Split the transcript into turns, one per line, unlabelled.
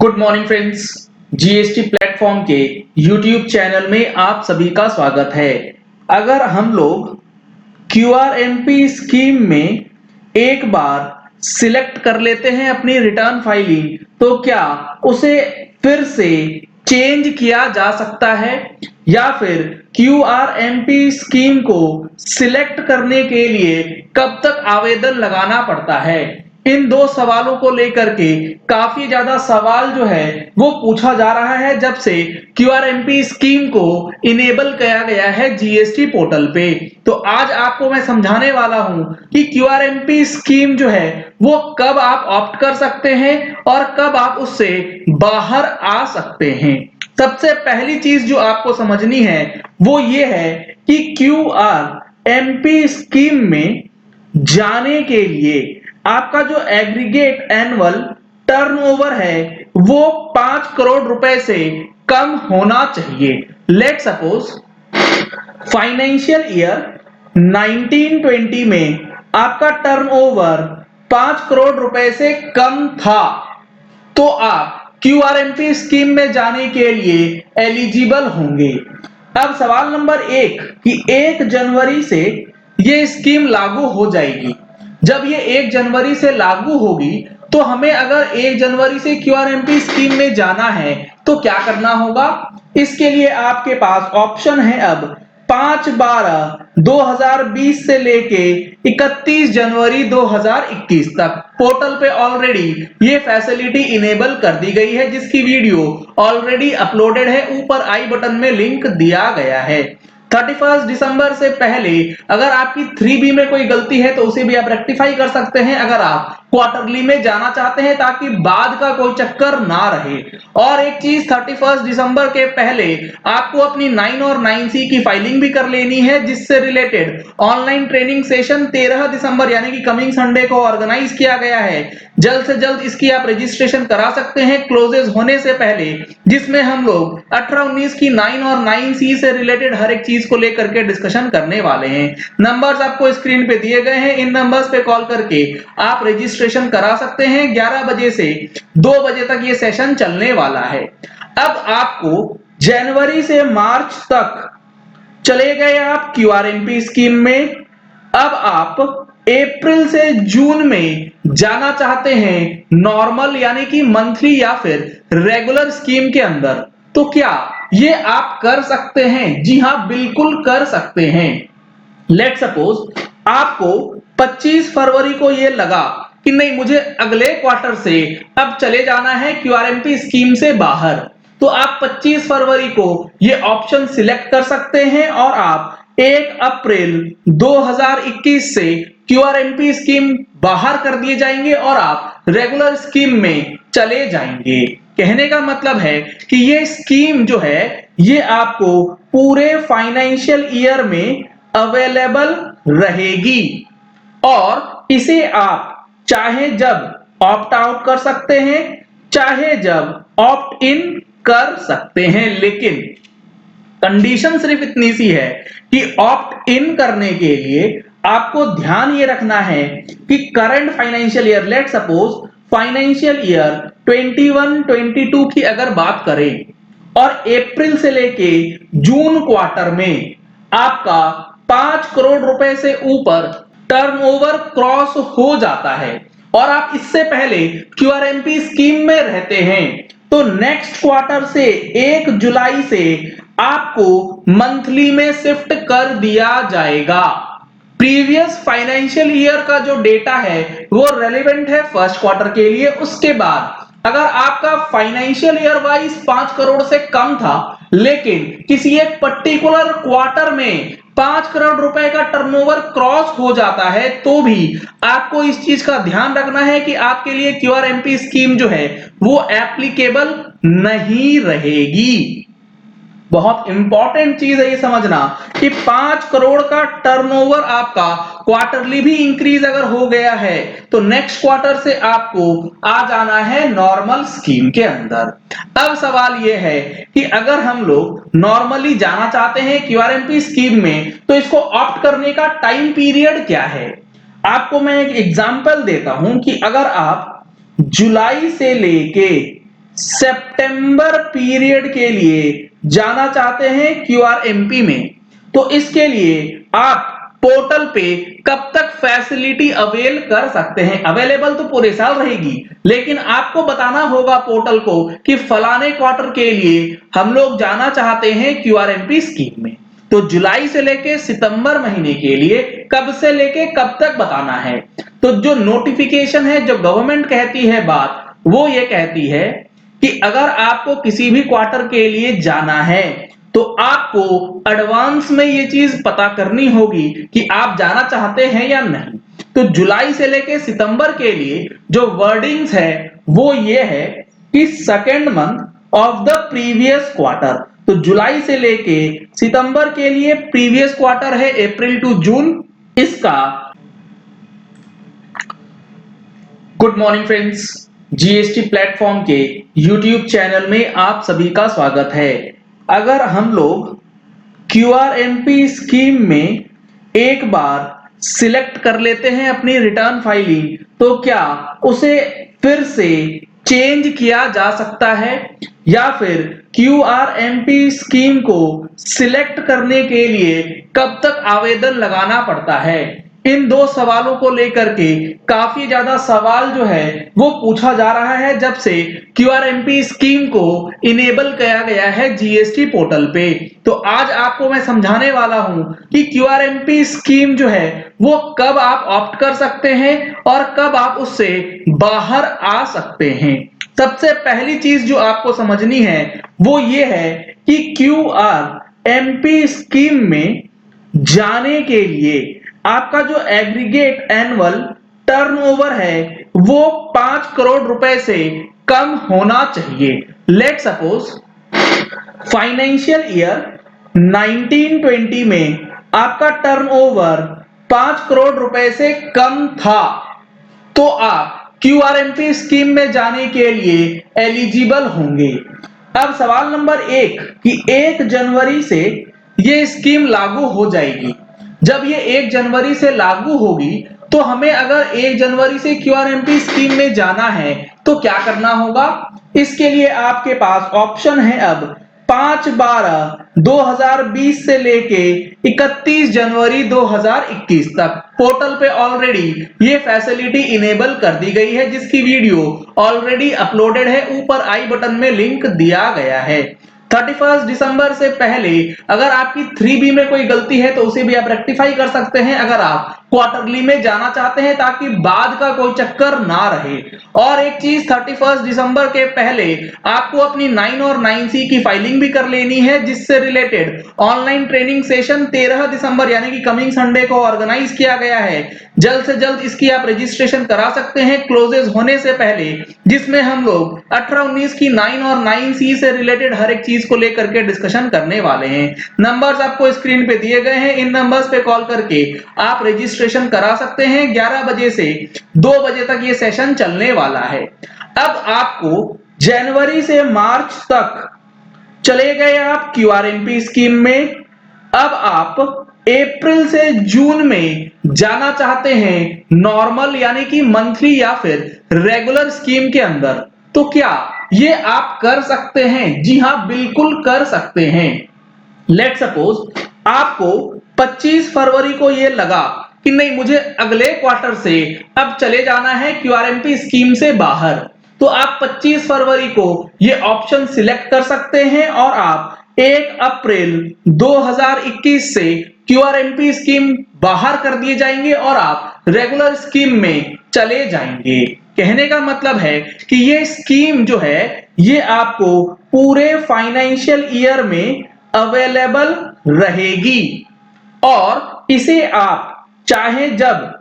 Good morning friends. GST platform के YouTube channel में आप सभी का स्वागत है। अगर हम लोग क्यूआरएमपी स्कीम में एक बार सिलेक्ट कर लेते हैं अपनी रिटर्न फाइलिंग, तो क्या उसे फिर से चेंज किया जा सकता है या फिर क्यूआरएमपी स्कीम को सिलेक्ट करने के लिए कब तक आवेदन लगाना पड़ता है? इन दो सवालों को लेकर के काफी ज्यादा सवाल जो है वो पूछा जा रहा है जब से क्यूआरएमपी स्कीम को इनेबल किया गया है जीएसटी पोर्टल पे। तो आज आपको मैं समझाने वाला हूं कि क्यूआरएमपी स्कीम जो है वो कब आप ऑप्ट कर सकते हैं और कब आप उससे बाहर आ सकते हैं। सबसे पहली चीज जो आपको समझनी है वो ये है कि क्यूआरएमपी स्कीम में जाने के लिए आपका जो एग्रीगेट एनुअल टर्नओवर है वो 5 करोड़ रुपए से कम होना चाहिए। लेट सपोज फाइनेंशियल ईयर 1920 में आपका टर्नओवर 5 करोड़ रुपए से कम था तो आप क्यूआरएमपी स्कीम में जाने के लिए एलिजिबल होंगे। अब सवाल नंबर 1 कि 1 जनवरी से ये स्कीम लागू हो जाएगी। जब ये 1 जनवरी से लागू होगी तो हमें अगर 1 जनवरी से क्यूआरएमपी स्कीम में जाना है तो क्या करना होगा? इसके लिए आपके पास ऑप्शन है अब 5/12/2020 से लेके 31 जनवरी 2021 तक। पोर्टल पे ऑलरेडी ये फैसिलिटी इनेबल कर दी गई है जिसकी वीडियो ऑलरेडी अपलोडेड है, ऊपर आई बटन में लिंक दिया गया है। 31 दिसंबर से पहले अगर आपकी 3B में कोई गलती है तो उसे भी आप रेक्टिफाई कर सकते हैं अगर आप क्वार्टरली में जाना चाहते हैं ताकि बाद का कोई चक्कर ना रहे। और एक चीज 31 दिसंबर के पहले आपको अपनी 9 और 9C की फाइलिंग भी कर लेनी है जिससे रिलेटेड ऑनलाइन ट्रेनिंग सेशन 13 दिसंबर यानी कि कमिंग संडे को ऑर्गेनाइज किया गया है। जल्द से जल्द इसकी आप रजिस्ट्रेशन करा सकते हैं क्लोजेस होने से पहले, जिसमें हम लोग 18-19 की 9 और 9C से रिलेटेड हर एक चीज को लेकर के डिस्कशन करने वाले हैं। नंबर्स आपको स्क्रीन पे दिए गए हैं, इन नंबर्स पे कॉल करके आप रजिस्ट्रेशन करा सकते हैं। 11 बजे से 2 बजे तक ये सेशन चलने वाला है। अब आपको जनवरी से मार्च तक चले गए आप क्यूआरएमपी स्कीम में, अब आप अप्रैल से जून में जाना चाहते हैं नॉर्मल यानी कि मंथली या फिर रेगुलर स्कीम के अंदर, तो क्या ये आप कर सकते हैं? जी हां, बिल्कुल कर सकते हैं। लेट सपोज आपको 25 फरवरी को ये लगा कि नहीं, मुझे अगले क्वार्टर से अब चले जाना है क्यूआरएमपी स्कीम से बाहर, तो आप 25 फरवरी को ये ऑप्शन सिलेक्ट कर सकते हैं और आप 1 अप्रैल 2021 से क्यूआरएमपी स्कीम बाहर कर दिए जाएंगे और आप रेगुलर स्कीम में चले जाएंगे। कहने का मतलब है कि ये स्कीम जो है ये आपको पूरे फाइनेंशियल ईयर में अवेलेबल रहेगी और इसे आप चाहे जब ऑप्ट आउट कर सकते हैं चाहे जब ऑप्ट इन कर सकते हैं। लेकिन कंडीशन सिर्फ इतनी सी है कि ऑप्ट इन करने के लिए आपको ध्यान ये रखना है कि current financial year, let suppose financial year 21-22 की अगर बात करें और अप्रैल से लेके जून क्वार्टर में आपका 5 करोड़ रुपए से ऊपर टर्नओवर क्रॉस हो जाता है और आप इससे पहले क्यूआरएमपी स्कीम में रहते हैं, तो नेक्स्ट क्वार्टर से 1 जुलाई से आपको मंथली में शिफ्ट कर दिया जाएगा। प्रीवियस फाइनेंशियल ईयर का जो डेटा है वो रेलेवेंट है फर्स्ट क्वार्टर के लिए। उसके बाद अगर आपका फाइनेंशियल ईयर वाइज 5 करोड़ से कम था लेकिन किसी एक पर्टिकुलर क्वार्टर में 5 करोड़ रुपए का टर्नओवर क्रॉस हो जाता है तो भी आपको इस चीज का ध्यान रखना है कि आपके लिए क्यूआरएमपी स्कीम जो है वो एप्लीकेबल नहीं रहेगी। बहुत इंपॉर्टेंट चीज है ये समझना कि 5 करोड़ का टर्नओवर आपका क्वार्टरली भी इंक्रीज अगर हो गया है तो नेक्स्ट क्वार्टर से आपको आ जाना है नॉर्मल स्कीम के अंदर। अब सवाल ये है कि अगर हम लोग नॉर्मली जाना चाहते हैं क्यूआरएमपी स्कीम में तो इसको ऑप्ट करने का टाइम पीरियड क्या है? आपको मैं एक एग्जांपल देता हूं कि अगर आप जुलाई से लेके सितंबर पीरियड के लिए जाना चाहते हैं क्यूआरएमपी में, तो इसके लिए आप पोर्टल पे कब तक फैसिलिटी अवेल कर सकते हैं। अवेलेबल तो पूरे साल रहेगी, लेकिन आपको बताना होगा पोर्टल को कि फलाने क्वार्टर के लिए हम लोग जाना चाहते हैं क्यूआरएमपी स्कीम में। तो जुलाई से लेके सितंबर महीने के लिए कब से लेके कब तक बताना है। तो जो नोटिफिकेशन है, जो गवर्नमेंट कहती है बात, वो ये कहती है कि अगर आपको किसी भी क्वार्टर के लिए जाना है तो आपको एडवांस में ये चीज पता करनी होगी कि आप जाना चाहते हैं या नहीं। तो जुलाई से लेके सितंबर के लिए जो वर्डिंग्स है वो ये है कि second month of the previous quarter. तो जुलाई से लेके सितंबर के लिए प्रीवियस क्वार्टर है अप्रैल टू जून इसका। Good morning friends, GST platform के यूट्यूब चैनल में आप सभी का स्वागत है। अगर हम लोग क्यूआरएमपी स्कीम में एक बार सिलेक्ट कर लेते हैं अपनी रिटर्न फाइलिंग, तो क्या उसे फिर से चेंज किया जा सकता है या फिर क्यूआरएमपी स्कीम को सिलेक्ट करने के लिए कब तक आवेदन लगाना पड़ता है। इन दो सवालों को लेकर के काफी ज्यादा सवाल जो है वो पूछा जा रहा है जब से क्यूआरएमपी स्कीम को इनेबल किया गया है जीएसटी पोर्टल पे। तो आज आपको मैं समझाने वाला हूं कि क्यूआरएमपी स्कीम जो है वो कब आप ऑप्ट कर सकते हैं और कब आप उससे बाहर आ सकते हैं। सबसे पहली चीज जो आपको समझनी है वो ये है कि क्यूआरएमपी स्कीम में जाने के लिए आपका जो एग्रीगेट एनुअल टर्नओवर है वो 5 करोड़ रुपए से कम होना चाहिए। लेट सपोज फाइनेंशियल ईयर 1920 में आपका टर्नओवर 5 करोड़ रुपए से कम था, तो आप क्यूआरएमपी स्कीम में जाने के लिए एलिजिबल होंगे। अब सवाल नंबर 1 कि 1 जनवरी से ये स्कीम लागू हो जाएगी। जब ये 1 जनवरी से लागू होगी तो हमें अगर 1 जनवरी से क्यूआरएमपी स्कीम में जाना है तो क्या करना होगा। इसके लिए आपके पास ऑप्शन है अब 5/12/2020 से लेके 31 जनवरी 2021 तक पोर्टल पे ऑलरेडी ये फैसिलिटी इनेबल कर दी गई है, जिसकी वीडियो ऑलरेडी अपलोडेड है। ऊपर आई बटन में लिंक दिया गया है। 31 दिसंबर से पहले अगर आपकी 3B में कोई गलती है तो उसे भी आप रेक्टिफाई कर सकते हैं अगर आप क्वार्टरली में जाना चाहते हैं, ताकि बाद का कोई चक्कर ना रहे। और एक चीज, 31 दिसंबर के पहले आपको अपनी 9 और 9C की फाइलिंग भी कर लेनी है, जिससे रिलेटेड ऑनलाइन ट्रेनिंग सेशन 13 दिसंबर यानी कि कमिंग संडे को ऑर्गेनाइज किया गया है। जल्द से जल्द इसकी आप रजिस्ट्रेशन करा सकते हैं क्लोजेस होने से पहले, जिसमें हम लोग 18-19 की 9 और 9C से रिलेटेड हर एक चीज को लेकर के डिस्कशन करने वाले हैं। नंबर्स आपको स्क्रीन पे दिए गए हैं, इन नंबर्स पे कॉल करके आप रजिस्ट्रेशन करा सकते हैं। 11 बजे से 2 बजे तक ये सेशन चलने वाला है। अब आपको जनवरी से मार्च तक चले गए आप क्यूआरएमपी स्कीम में, अब आप अप्रैल से जून में जाना चाहते हैं नॉर्मल यानी कि मंथली या फिर रेगुलर स्कीम के अंदर, तो क्या ये आप कर सकते हैं? जी हां, बिल्कुल कर सकते हैं। लेट सपोज आपको 25 फरवरी को ये लगा कि नहीं, मुझे अगले क्वार्टर से अब चले जाना है क्यूआरएमपी स्कीम से बाहर, तो आप 25 फरवरी को ये ऑप्शन सिलेक्ट कर सकते हैं और आप 1 अप्रैल 2021 से क्यूआरएमपी स्कीम बाहर कर दिए जाएंगे और आप रेगुलर स्कीम में चले जाएंगे। कहने का मतलब है कि ये स्कीम जो है ये आपको पूरे फाइनेंशियल ईयर में अवेलेबल रहेगी और इसे आप चाहे जब